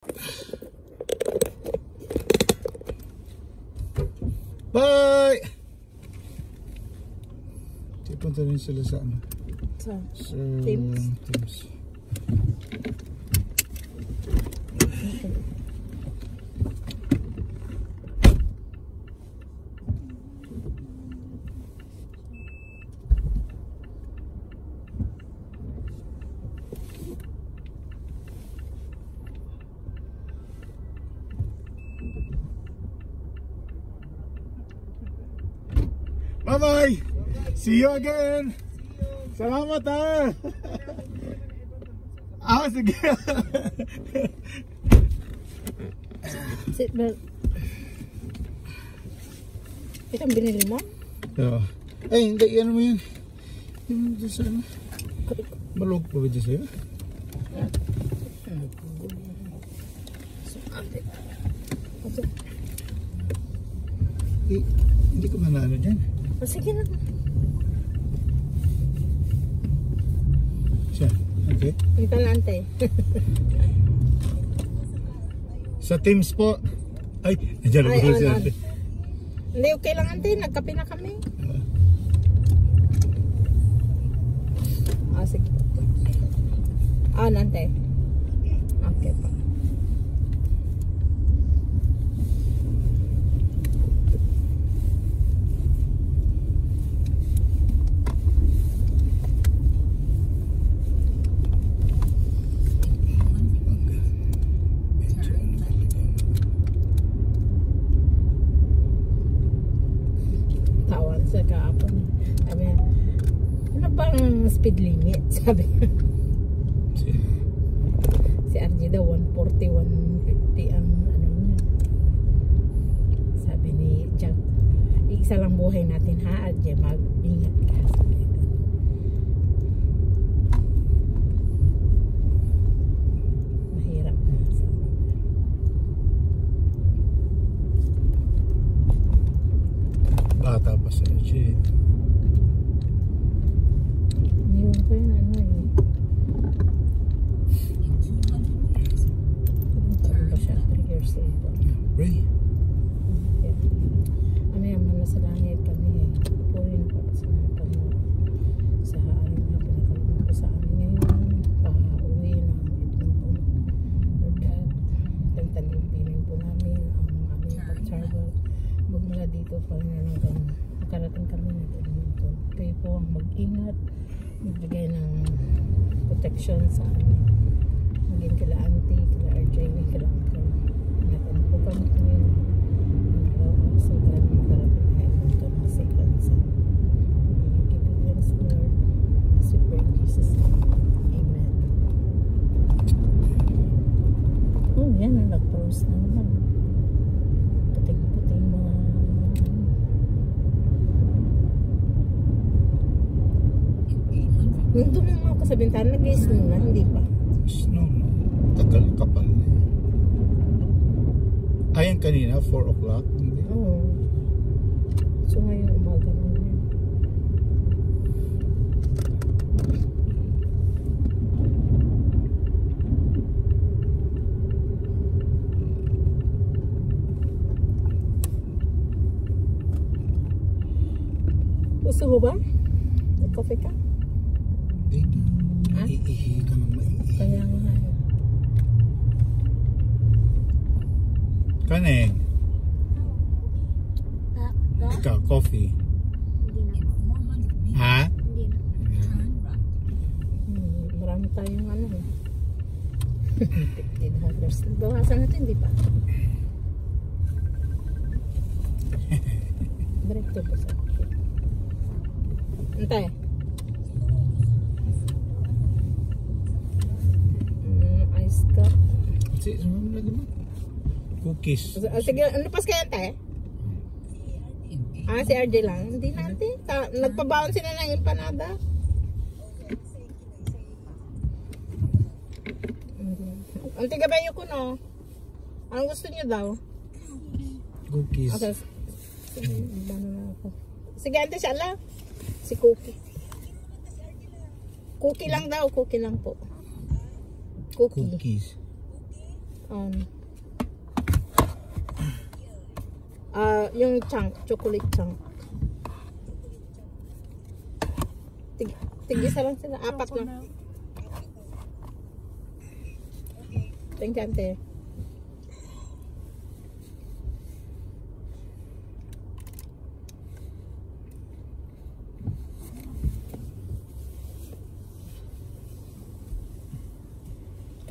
Bye! Punta rin sila sa ano? Sa Teams. Okay. Bye-bye! See you again! Salamat ha! Sige! Seatbelt. Ito ang binili mo? Oo. Ay, hindi. Ano mo yun? Yung dyan sa ano? Malog pa ba dyan sa'yo? Hindi ko manalo dyan. Sige na. Siya, okay. Kita na ante. Sa Teams po. Ay, nandiyan na po siya. Hindi, okay lang ante. Nagkape na kami. Sige. Nante. Okay pa. Sa kahapon. Sabi niya, ano bang speed limit? Sabi niya. Si RJ daw 140, 150 ang ano niya. Sabi ni Jack, isa lang buhay natin ha, RJ, mag-ingat ka. Sabi niya. Mahirap na. Bata pa sa RJ. Iniwan ko yun ano eh. Ilang ba siya? 3 years old. Ray? Amayaman na sa langit kami eh. Puri na po sa Panginoon. Sa araw na pinakalunan ko sa amin ngayon. Pa-uwi ng Edmonton. Lord God, tagtalumpinin po namin ang aming pag-travel. Magmula dito pa rin hanggang makarating kami ng Edmonton. Kayo po ang mag-ingat, magbigay ng protection sa amin. Maging kila auntie, kila RJ, kila uncle. Ingatan po kami ngayon. Ang araw sa God, makarating ng Edmonton ang sequence. Give you thanks, Lord. Super in Jesus' name. Amen. Oh, yan ang nag-post na naman. Puting-puting mga nung tumang ako sa bintana, nag-snow na, hindi pa? Snow na. Tagal kapal na. Ayan kanina, 4 o'clock. Oo. So ngayon umaga na yun. Gusto mo ba? Nag-coffee ka? Hindi. Iihi ka ng maiihi. Kaya nga. Kaneng. Ikaw, coffee. Ha? Marami tayong ano eh. $50. Bawasan natin, di ba? Direkto po sa akin. Antay. Ice cup. Sige, sumama lagi mo. Cookies. Sige, ano pas kaya antay? Si RJ lang. Hindi natin. Nagpabaon sila ng empanada. Ang tigabayo ko no. Anong gusto niyo daw? Cookies. Okay. Sige, ante siya lang. Si Cookie. Cookie lang daw. Cookie lang po. Cookie. Cookies. On. Yung chunk, chocolate chunk. Tig-isa lang sila, apat lang. Thank you, ante.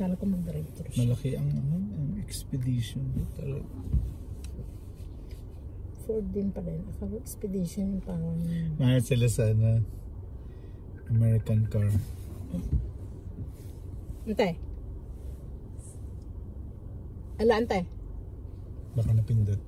Kala ko mag-drive-thru siya. Malaki ang expedition talaga. Ford din pala yun. Akala expedition yung parang... Mahal sila sa American car. Antay. Ala, antay. Baka napindot.